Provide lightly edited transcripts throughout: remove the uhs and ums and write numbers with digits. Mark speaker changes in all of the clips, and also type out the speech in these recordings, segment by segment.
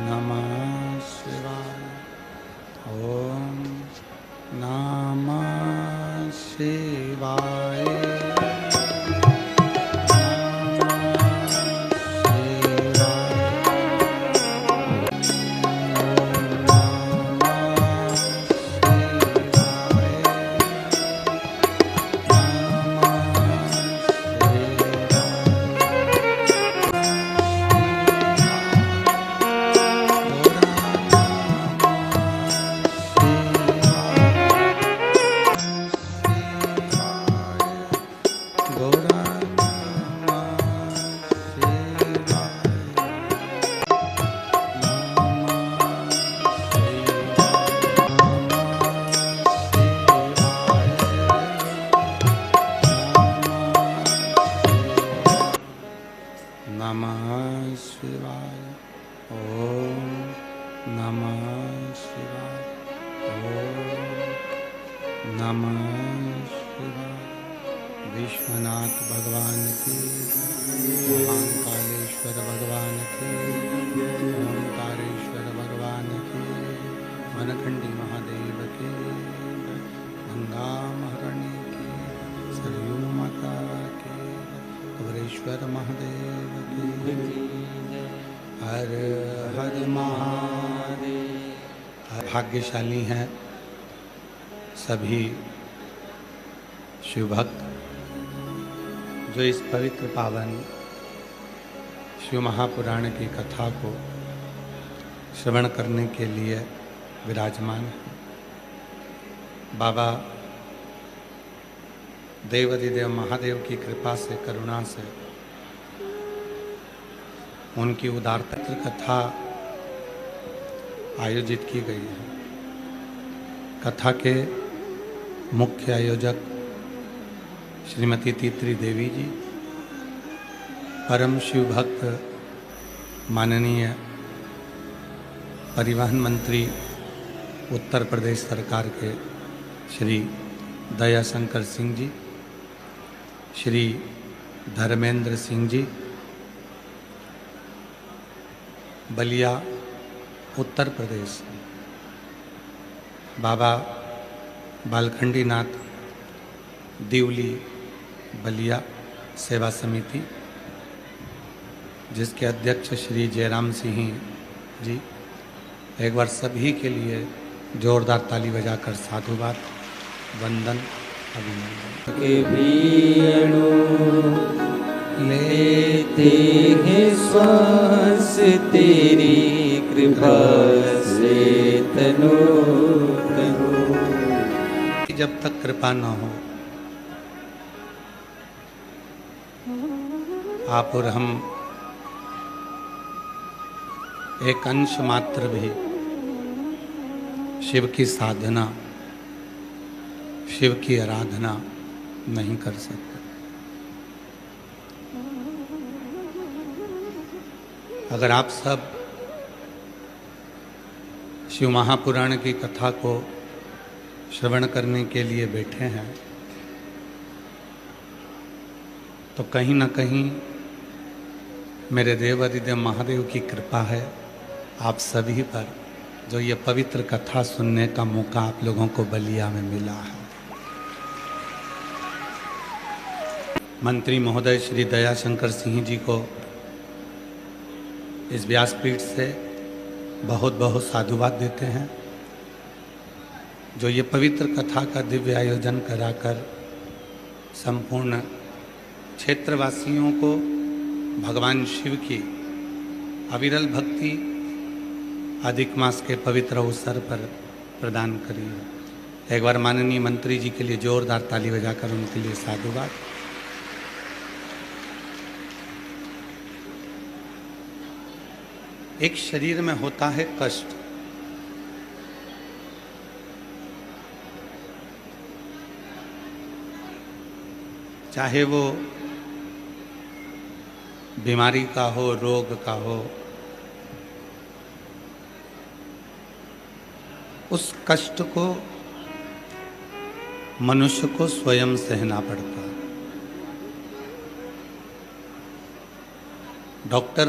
Speaker 1: नमः शिवाय। ओम नमः शिवाय। नमः शिवाय। ओम नमः शिवाय। ओम नमः शिवाय। विश्वनाथ भगवान की, महाकालेश्वर भगवान की, ओंकारेश्वर भगवान की, वनखंडी महादेव की, गंगा महारानी की, सरयू माता की, कबरेश्वर महादेव की। हर हर महादेव। भाग्यशाली हैं सभी शिव भक्त जो इस पवित्र पावन शिव महापुराण की कथा को श्रवण करने के लिए विराजमान है। बाबा देवाधिदेव महादेव की कृपा से, करुणा से उनकी उदारता कथा आयोजित की गई है। कथा के मुख्य आयोजक श्रीमती तीत्री देवी जी, परम शिव भक्त माननीय परिवहन मंत्री उत्तर प्रदेश सरकार के श्री दयाशंकर सिंह जी, श्री धर्मेंद्र सिंह जी, बलिया उत्तर प्रदेश, बाबा बालखंडी नाथ दिवली बलिया सेवा समिति, जिसके अध्यक्ष श्री जयराम सिंह जी, एक बार सभी के लिए जोरदार ताली बजाकर साधुवाद, वंदन, अभिनंदन।
Speaker 2: के प्रियणु लेते हैं श्वास तेरी कृपा से तनो तनो।
Speaker 1: जब तक कृपा न हो, आप और हम एक अंश मात्र भी शिव की साधना, शिव की आराधना नहीं कर सकते। अगर आप सब शिव महापुराण की कथा को श्रवण करने के लिए बैठे हैं तो कहीं ना कहीं मेरे देवाधिदेव महादेव की कृपा है आप सभी पर, जो ये पवित्र कथा सुनने का मौका आप लोगों को बलिया में मिला है। मंत्री महोदय श्री दयाशंकर सिंह जी को इस व्यासपीठ से बहुत बहुत साधुवाद देते हैं, जो ये पवित्र कथा का दिव्य आयोजन कराकर संपूर्ण क्षेत्रवासियों को भगवान शिव की अविरल भक्ति अधिक मास के पवित्र अवसर पर प्रदान करी है। एक बार माननीय मंत्री जी के लिए जोरदार ताली बजाकर उनके लिए साधुवाद। एक शरीर में होता है कष्ट, चाहे वो बीमारी का हो, रोग का हो, उस कष्ट को मनुष्य को स्वयं सहना पड़ता है। डॉक्टर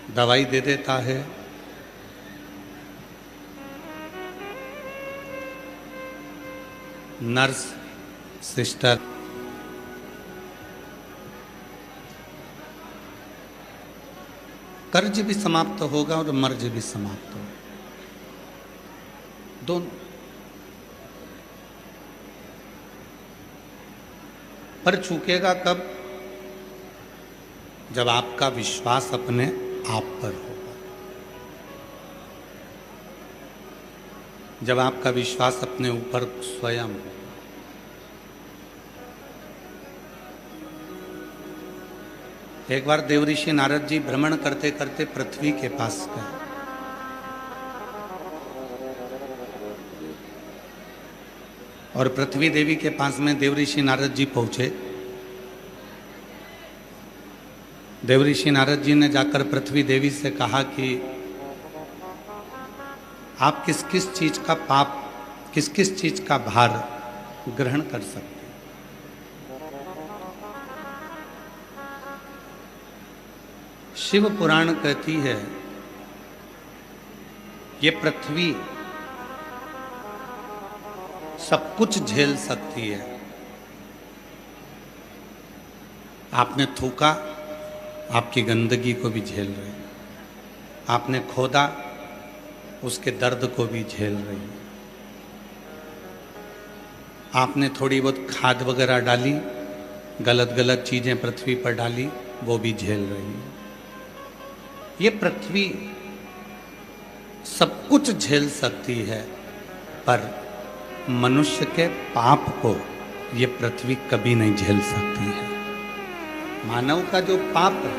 Speaker 1: दवाई दे देता है, नर्स सिस्टर कर्ज भी समाप्त होगा और मर्ज भी समाप्त होगा, दोनों। पर चूकेगा कब? जब आपका विश्वास अपने आप पर होगा, जब आपका विश्वास अपने ऊपर स्वयं होगा। एक बार देवऋषि नारद जी भ्रमण करते करते पृथ्वी के पास गए। और पृथ्वी देवी के पास में देवऋषि नारद जी पहुंचे। देवऋषि नारद जी ने जाकर पृथ्वी देवी से कहा कि आप किस किस चीज का पाप, किस किस चीज का भार ग्रहण कर सकते हैं। शिव पुराण कहती है ये पृथ्वी सब कुछ झेल सकती है। आपने थूका, आपकी गंदगी को भी झेल रही, आपने खोदा, उसके दर्द को भी झेल रही, आपने थोड़ी बहुत खाद वगैरह डाली, गलत गलत चीजें पृथ्वी पर डाली, वो भी झेल रही है। ये पृथ्वी सब कुछ झेल सकती है, पर मनुष्य के पाप को ये पृथ्वी कभी नहीं झेल सकती है। मानव का जो पाप है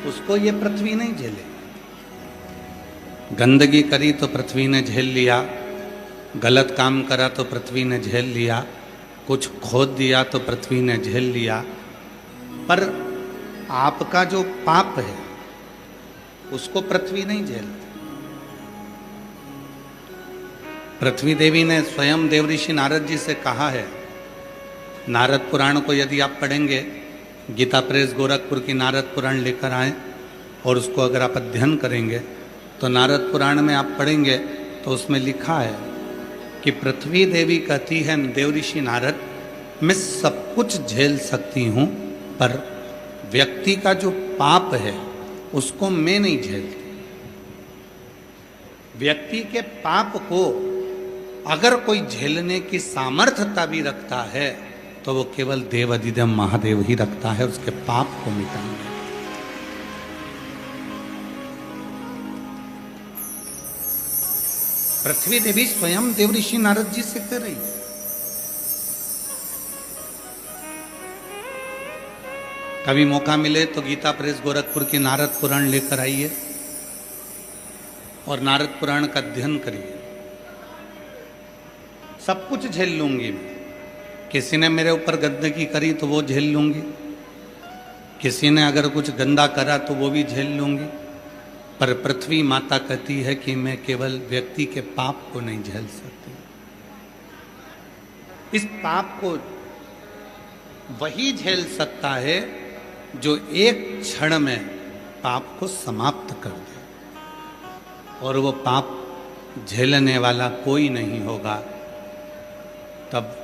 Speaker 1: उसको ये पृथ्वी नहीं झेले। गंदगी करी तो पृथ्वी ने झेल लिया, गलत काम करा तो पृथ्वी ने झेल लिया, कुछ खोद दिया तो पृथ्वी ने झेल लिया, पर आपका जो पाप है उसको पृथ्वी नहीं झेलती। पृथ्वी देवी ने स्वयं देवऋषि नारद जी से कहा है, नारद पुराण को यदि आप पढ़ेंगे, गीता प्रेस गोरखपुर की नारद पुराण लेकर आए और उसको अगर आप अध्ययन करेंगे तो नारद पुराण में आप पढ़ेंगे तो उसमें लिखा है कि पृथ्वी देवी कहती है, देवऋषि नारद, मैं सब कुछ झेल सकती हूँ, पर व्यक्ति का जो पाप है उसको मैं नहीं झेलती। व्यक्ति के पाप को अगर कोई झेलने की सामर्थ्यता भी रखता है तो वो केवल देवाधिदेव महादेव ही रखता है उसके पाप को मिटाने। पृथ्वी देवी स्वयं देवऋषि नारद जी से कह रही है। कभी मौका मिले तो गीता प्रेस गोरखपुर की नारद पुराण लेकर आइए और नारद पुराण का अध्ययन करिए। सब कुछ झेल लूंगी मैं। किसी ने मेरे ऊपर गंदगी करी तो वो झेल लूंगी, किसी ने अगर कुछ गंदा करा तो वो भी झेल लूंगी, पर पृथ्वी माता कहती है कि मैं केवल व्यक्ति के पाप को नहीं झेल सकती। इस पाप को वही झेल सकता है जो एक क्षण में पाप को समाप्त कर दे, और वो पाप झेलने वाला कोई नहीं होगा। तब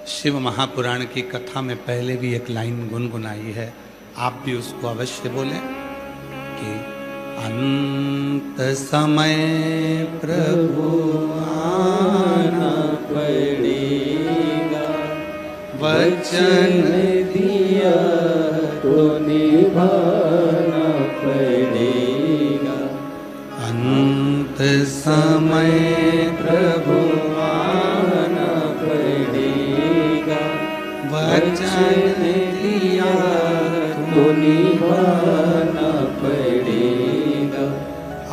Speaker 1: शिव महापुराण की कथा में पहले भी एक लाइन गुनगुनाई है, आप भी उसको अवश्य बोलें कि अंत समय प्रभु आना
Speaker 2: पड़ेगा,
Speaker 1: वचन
Speaker 2: दिया तो निभाना पड़ेगा।
Speaker 1: अंत समय
Speaker 2: प्रभु आना पड़ेगा, वचन दिया तो निभाना पड़ेगा।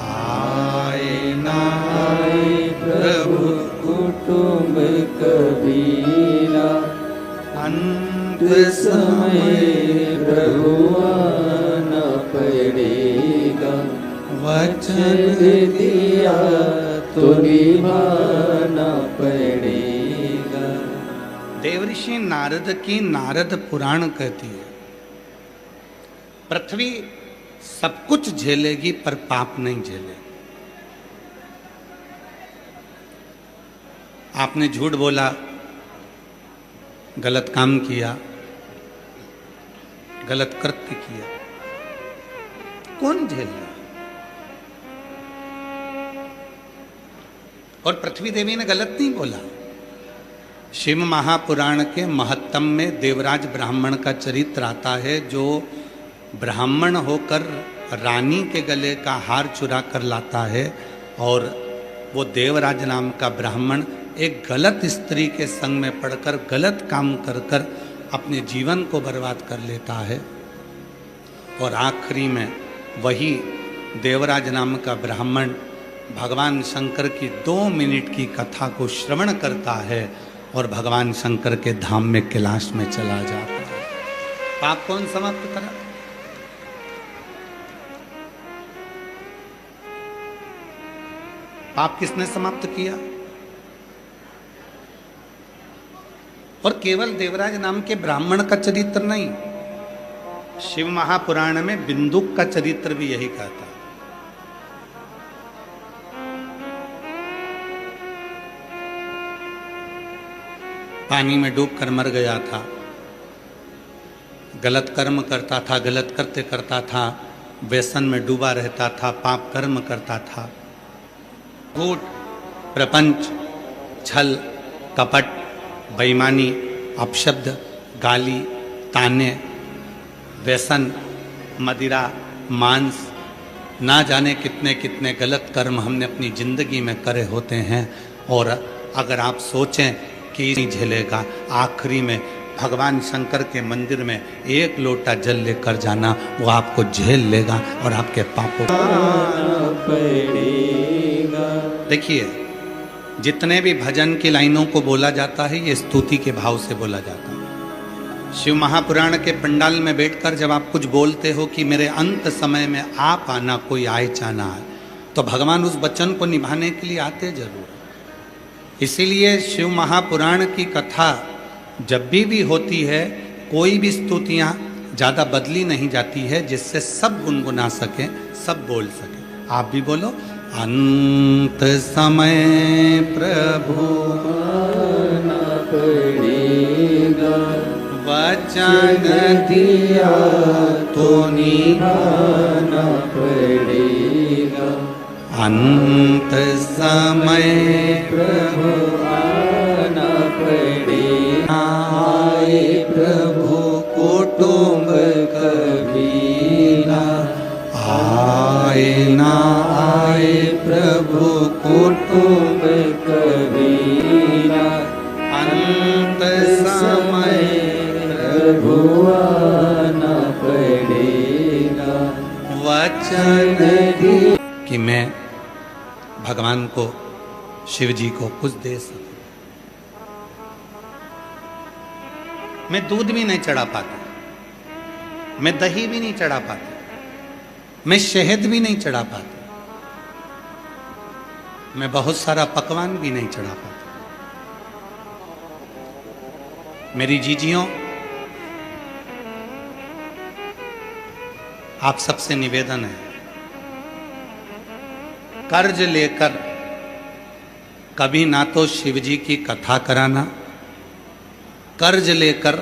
Speaker 1: आए ना
Speaker 2: आए प्रभु कुटुंब कबीला, अंत समय प्रभु आना पड़ेगा, वचन दिया तो निभाना पड़ेगा।
Speaker 1: देवऋषि नारद की नारद पुराण कहती है, पृथ्वी सब कुछ झेलेगी पर पाप नहीं झेलेगी। आपने झूठ बोला, गलत काम किया, गलत कृत्य किया, कौन झेल रहा? और पृथ्वी देवी ने गलत नहीं बोला। शिव महापुराण के महत्तम में देवराज ब्राह्मण का चरित्र आता है, जो ब्राह्मण होकर रानी के गले का हार चुरा कर लाता है, और वो देवराज नाम का ब्राह्मण एक गलत स्त्री के संग में पड़कर गलत काम कर कर अपने जीवन को बर्बाद कर लेता है। और आखिरी में वही देवराज नाम का ब्राह्मण भगवान शंकर की 2 मिनट की कथा को श्रवण करता है और भगवान शंकर के धाम में कैलाश में चला जाता है। पाप कौन समाप्त करा? पाप किसने समाप्त किया? और केवल देवराज नाम के ब्राह्मण का चरित्र नहीं, शिव महापुराण में बिंदुक का चरित्र भी यही कहता है। पानी में डूबकर मर गया था, गलत कर्म करता था, गलत कृत्य करता था, व्यसन में डूबा रहता था, पाप कर्म करता था। झूठ, प्रपंच, छल, कपट, बेईमानी, अपशब्द, गाली, ताने, व्यसन, मदिरा, मांस, ना जाने कितने कितने गलत कर्म हमने अपनी जिंदगी में करे होते हैं। और अगर आप सोचें कि नहीं झेलेगा, आखिरी में भगवान शंकर के मंदिर में 1 लोटा जल लेकर जाना, वो आपको झेल लेगा और आपके पापों देखिए, जितने भी भजन की लाइनों को बोला जाता है, ये स्तुति के भाव से बोला जाता है। शिव महापुराण के पंडाल में बैठकर जब आप कुछ बोलते हो कि मेरे अंत समय में आप आना, कोई आए चाना है, तो भगवान उस वचन को निभाने के लिए आते जरूर। इसीलिए शिव महापुराण की कथा जब भी होती है, कोई भी स्तुतियाँ ज़्यादा बदली नहीं जाती है, जिससे सब गुनगुना सकें, सब बोल सकें। आप भी बोलो, अंत समय प्रभु
Speaker 2: आना पड़ेगा,
Speaker 1: वचन दिया तो निभाना
Speaker 2: पड़ेगा।
Speaker 1: अंत समय
Speaker 2: प्रभु आना पड़ेगा, आए प्रभु कुटुंब कबीरा,
Speaker 1: आए ना आए
Speaker 2: प्रभु कुटुंब कबीरा।
Speaker 1: अंत समय
Speaker 2: प्रभु आना पड़ेगा,
Speaker 1: वचन कि मैं भगवान को, शिव जी को कुछ दे सकूं। मैं दूध भी नहीं चढ़ा पाता, मैं दही भी नहीं चढ़ा पाता, मैं शहद भी नहीं चढ़ा पाता, मैं बहुत सारा पकवान भी नहीं चढ़ा पाता। मेरी जीजियों, आप सबसे निवेदन है, कर्ज लेकर कभी ना तो शिव जी की कथा कराना, कर्ज लेकर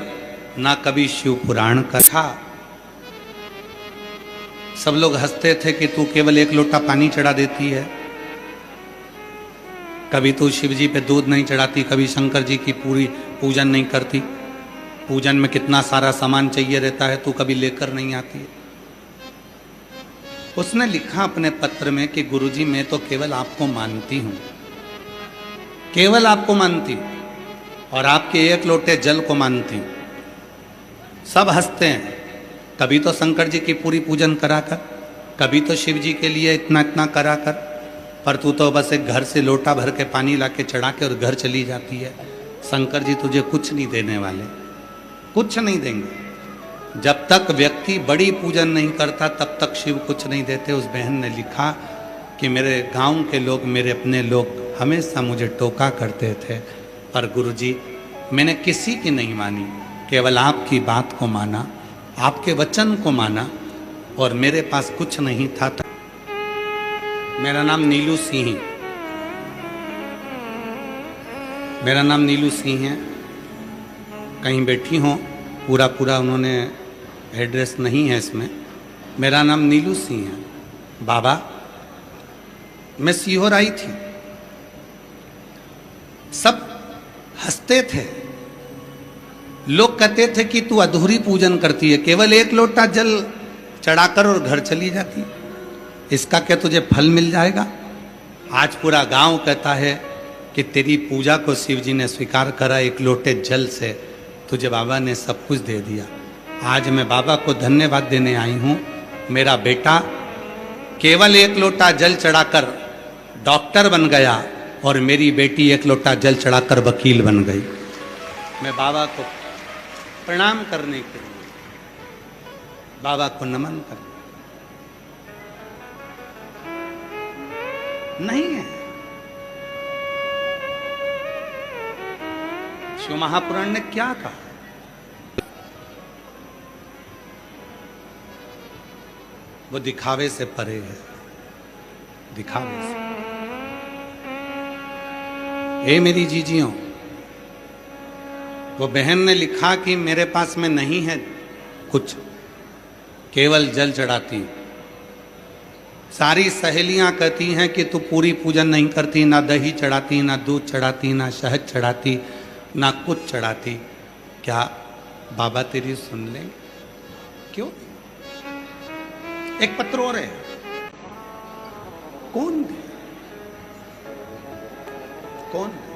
Speaker 1: ना कभी शिव पुराण कथा। सब लोग हंसते थे कि तू केवल 1 लोटा पानी चढ़ा देती है, कभी तू शिव जी पे दूध नहीं चढ़ाती, कभी शंकर जी की पूरी पूजन नहीं करती, पूजन में कितना सारा सामान चाहिए रहता है, तू कभी लेकर नहीं आती। उसने लिखा अपने पत्र में कि गुरुजी, मैं तो केवल आपको मानती हूं, केवल आपको मानती हूं, और आपके 1 लोटे जल को मानती हूं। सब हंसते हैं, कभी तो शंकर जी की पूरी पूजन कराकर, कभी तो शिव जी के लिए इतना इतना कराकर, पर तू तो बस एक घर से लोटा भर के पानी लाके चढ़ा के और घर चली जाती है। शंकर जी तुझे कुछ नहीं देने वाले, कुछ नहीं देंगे। जब तक व्यक्ति बड़ी पूजन नहीं करता तब तक शिव कुछ नहीं देते। उस बहन ने लिखा कि मेरे गांव के लोग, मेरे अपने लोग हमेशा मुझे टोका करते थे, पर गुरुजी मैंने किसी की नहीं मानी, केवल आपकी बात को माना, आपके वचन को माना, और मेरे पास कुछ नहीं था। मेरा नाम नीलू सिंह, मेरा नाम नीलू सिंह है। कहीं बैठी हो, पूरा उन्होंने एड्रेस नहीं है इसमें। मेरा नाम नीलू सिंह है। बाबा, मैं सीहोर आई थी, सब हंसते थे। लोग कहते थे कि तू अधूरी पूजन करती है, केवल एक लोटा जल चढ़ाकर और घर चली जाती, इसका क्या तुझे फल मिल जाएगा? आज पूरा गांव कहता है कि तेरी पूजा को शिव जी ने स्वीकार करा, एक लोटे जल से तुझे बाबा ने सब कुछ दे दिया। आज मैं बाबा को धन्यवाद देने आई हूँ। मेरा बेटा केवल एक लोटा जल चढ़ाकर डॉक्टर बन गया और मेरी बेटी एक लोटा जल चढ़ाकर वकील बन गई। मैं बाबा को प्रणाम करने के लिए, बाबा को नमन करने नहीं है। शिव महापुराण ने क्या कहा? वो दिखावे से परे है, दिखावे से। हे मेरी जीजियों, वो बहन ने लिखा कि मेरे पास में नहीं है कुछ, केवल जल चढ़ाती। सारी सहेलियां कहती हैं कि तू पूरी पूजन नहीं करती, ना दही चढ़ाती, ना दूध चढ़ाती, ना शहद चढ़ाती, ना कुछ चढ़ाती। क्या बाबा तेरी सुन लेंगे? क्यों? एक पत्र और है, कौन दे? कौन दे?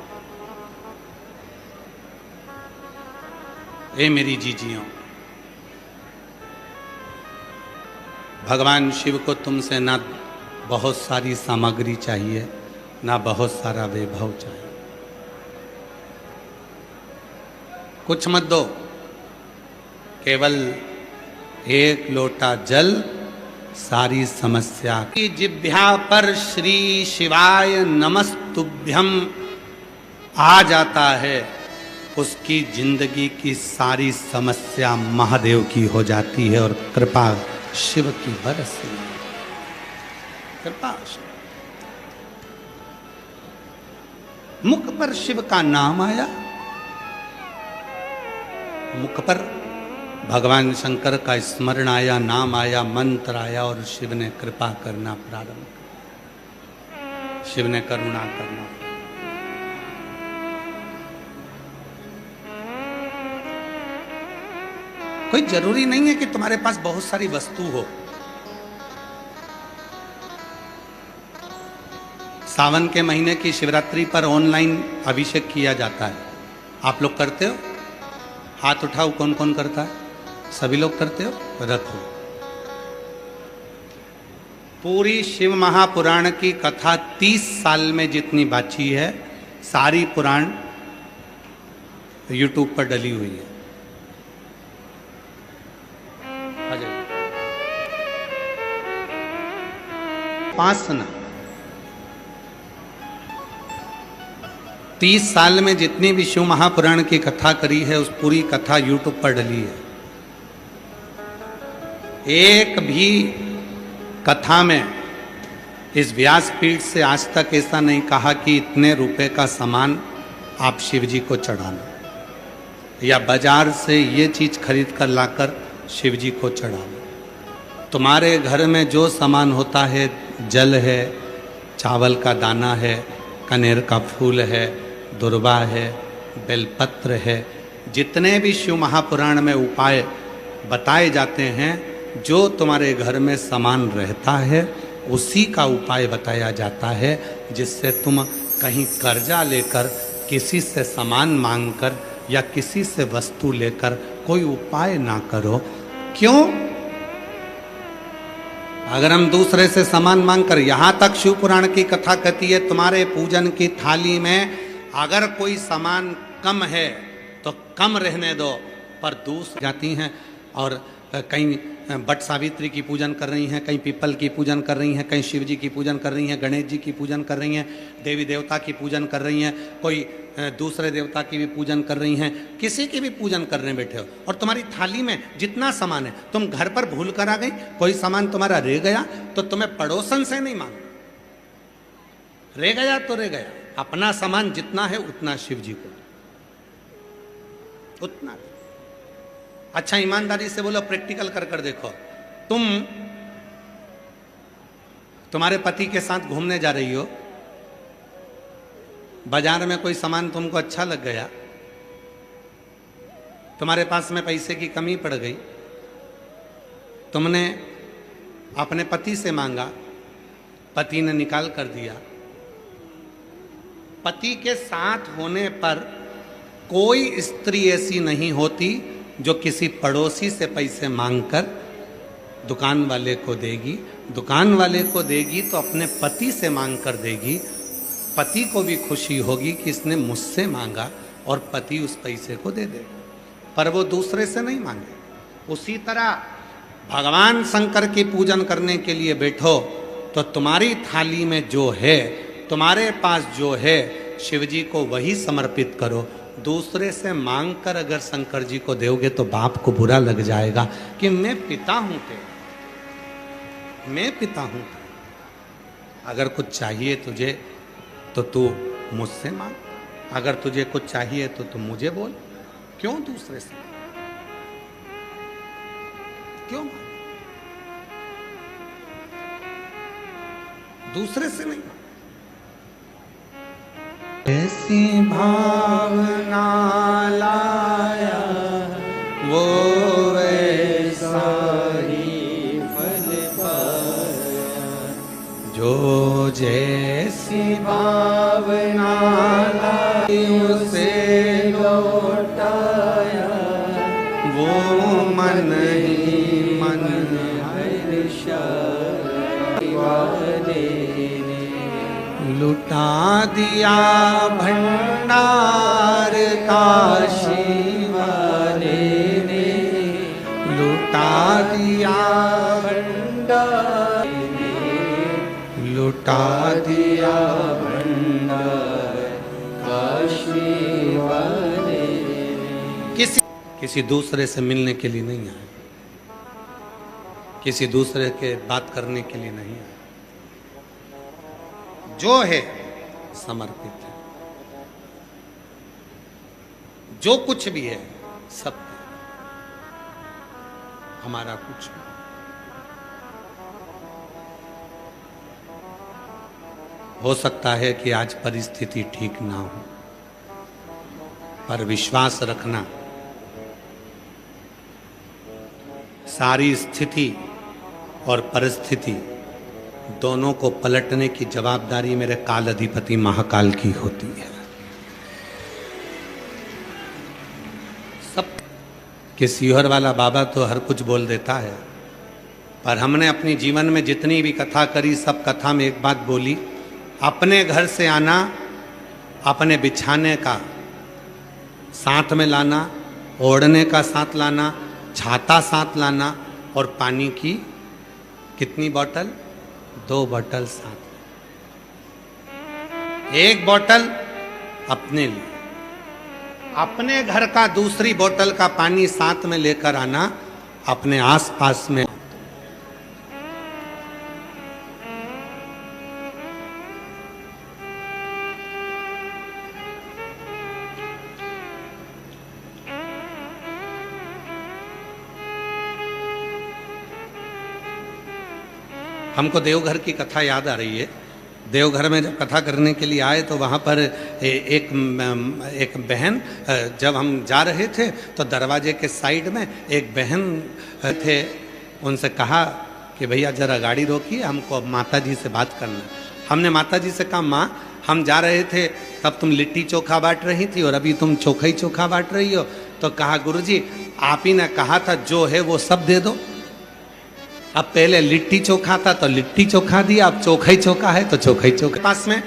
Speaker 1: ए मेरी जीजियों, भगवान शिव को तुमसे ना बहुत सारी सामग्री चाहिए, ना बहुत सारा वैभव चाहिए। कुछ मत दो, केवल एक लोटा जल सारी समस्या की। जिह्वा पर श्री शिवाय नमस्तुभ्यम आ जाता है, उसकी जिंदगी की सारी समस्या महादेव की हो जाती है और कृपा शिव की बरसती है। कृपा मुख पर शिव का नाम आया, मुख पर भगवान शंकर का स्मरण आया, नाम आया, मंत्र आया और शिव ने कृपा करना प्रारंभ किया, शिव ने करुणा करना। कोई जरूरी नहीं है कि तुम्हारे पास बहुत सारी वस्तु हो। सावन के महीने की शिवरात्रि पर ऑनलाइन अभिषेक किया जाता है, आप लोग करते हो? हाथ उठाओ, कौन कौन करता है? सभी लोग करते हो? रखो। पूरी शिव महापुराण की कथा 30 साल में जितनी बाची है, सारी पुराण यूट्यूब पर डली हुई है। उपासना 30 साल में जितनी भी शिव महापुराण की कथा करी है, उस पूरी कथा यूट्यूब पर डली है। एक भी कथा में इस व्यासपीठ से आज तक ऐसा नहीं कहा कि इतने रुपए का सामान आप शिव जी को चढ़ाना, या बाजार से ये चीज खरीद कर लाकर शिव जी को चढ़ाना। तुम्हारे घर में जो सामान होता है, जल है, चावल का दाना है, कनेर का फूल है, दुर्वा है, बेलपत्र है, जितने भी शिव महापुराण में उपाय बताए जाते हैं, जो तुम्हारे घर में सामान रहता है उसी का उपाय बताया जाता है, जिससे तुम कहीं कर्जा लेकर, किसी से सामान मांगकर या किसी से वस्तु लेकर कोई उपाय ना करो। क्यों? अगर हम दूसरे से सामान मांगकर, यहां तक शिव पुराण की कथा कहती है तुम्हारे पूजन की थाली में अगर कोई सामान कम है तो कम रहने दो, पर दूसरी जाती हैं और कहीं बट सावित्री की पूजन कर रही हैं, कहीं पीपल की पूजन कर रही हैं, कहीं शिव जी की पूजन कर रही हैं, गणेश जी की पूजन कर रही हैं, देवी देवता की पूजन कर रही हैं, कोई दूसरे देवता की भी पूजन कर रही हैं, किसी की भी पूजन करने बैठे हो और तुम्हारी थाली में जितना सामान है, तुम घर पर भूल कर आ गई, कोई सामान तुम्हारा रह गया तो तुम्हें पड़ोसन से नहीं मांगो, रह गया तो रह गया, अपना सामान जितना है उतना शिव जी को उतना। अच्छा ईमानदारी से बोलो, प्रैक्टिकल कर कर देखो, तुम्हारे पति के साथ घूमने जा रही हो, बाजार में कोई सामान तुमको अच्छा लग गया, तुम्हारे पास में पैसे की कमी पड़ गई, तुमने अपने पति से मांगा, पति ने निकाल कर दिया। पति के साथ होने पर कोई स्त्री ऐसी नहीं होती जो किसी पड़ोसी से पैसे मांगकर दुकान वाले को देगी। दुकान वाले को देगी तो अपने पति से मांग कर देगी, पति को भी खुशी होगी कि इसने मुझसे मांगा और पति उस पैसे को दे देगा, पर वो दूसरे से नहीं मांगे। उसी तरह भगवान शंकर की पूजन करने के लिए बैठो तो तुम्हारी थाली में जो है, तुम्हारे पास जो है, शिव जी को वही समर्पित करो। दूसरे से मांग कर अगर शंकर जी को दोगे तो बाप को बुरा लग जाएगा कि मैं पिता हूं तेरा, मैं पिता हूं। अगर कुछ चाहिए तुझे तो तू मुझसे मांग, अगर तुझे कुछ चाहिए तो तू मुझे बोल, क्यों दूसरे से, क्यों दूसरे से नहीं। ऐसी भावना लाया वो वैसा ही फल पाया, जो जैसी भावना लाई उसे लौटाया, वो मन ही मन लुटा दिया भंडार काशी वाले ने, लुटा दिया भंडार, लुटा दिया भंडार काशी वाले ने। किसी दूसरे से मिलने के लिए नहीं आए, किसी दूसरे के बात करने के लिए नहीं आए, जो है समर्पित है, जो कुछ भी है सब हमारा कुछ है। हो सकता है कि आज परिस्थिति ठीक ना हो, पर विश्वास रखना, सारी स्थिति और परिस्थिति दोनों को पलटने की जवाबदारी मेरे काल अधिपति महाकाल की होती है। सब कि सीहोर वाला बाबा तो हर कुछ बोल देता है, पर हमने अपनी जीवन में जितनी भी कथा करी, सब कथा में एक बात बोली, अपने घर से आना, अपने बिछाने का साथ में लाना, ओढ़ने का साथ लाना, छाता साथ लाना और पानी की कितनी बोतल, 2 बोतल साथ, एक बोतल अपने लिए, अपने घर का दूसरी बोतल का पानी साथ में लेकर आना, अपने आसपास में। हमको देवघर की कथा याद आ रही है। देवघर में जब कथा करने के लिए आए तो वहाँ पर एक बहन, जब हम जा रहे थे तो दरवाजे के साइड में एक बहन थे, उनसे कहा कि भैया जरा गाड़ी रोकिए, हमको माता जी से बात करना। हमने माता जी से कहा, माँ हम जा रहे थे तब तुम लिट्टी चोखा बांट रही थी और अभी तुम चोखा ही चोखा बांट रही हो। तो कहा, गुरुजी आप ही ने कहा था जो है वो सब दे दो। अब पहले लिट्टी चोखा था तो लिट्टी चोखा दिया, अब चोखा ही चोखा है तो चोखा ही चोखा। पास में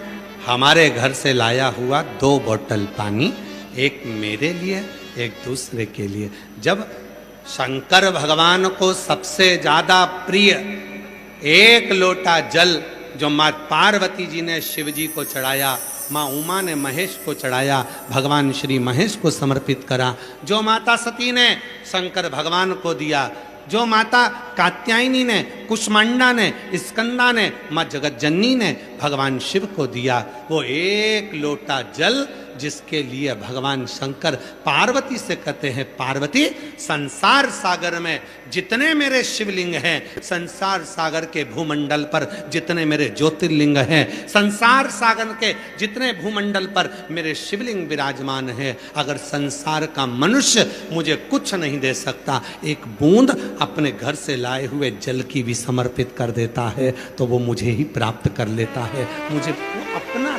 Speaker 1: हमारे घर से लाया हुआ 2 बोतल पानी, एक मेरे लिए एक दूसरे के लिए। जब शंकर भगवान को सबसे ज्यादा प्रिय 1 लोटा जल जो माँ पार्वती जी ने शिव जी को चढ़ाया, माँ उमा ने महेश को चढ़ाया, भगवान श्री महेश को समर्पित करा। जो माता सती ने शंकर भगवान को दिया, जो माता कात्यायनी ने, कुष्मांडा ने, स्कंदा ने, माँ जगतजननी ने भगवान शिव को दिया, वो एक लोटा जल जिसके लिए भगवान शंकर पार्वती से कहते हैं, पार्वती संसार सागर में जितने मेरे शिवलिंग हैं, संसार सागर के भूमंडल पर जितने मेरे ज्योतिर्लिंग हैं, संसार सागर के जितने भूमंडल पर मेरे शिवलिंग विराजमान हैं, अगर संसार का मनुष्य मुझे कुछ नहीं दे सकता, एक बूंद अपने घर से लाए हुए जल की भी समर्पित कर देता है, तो वो मुझे ही प्राप्त कर लेता है, मुझे अपना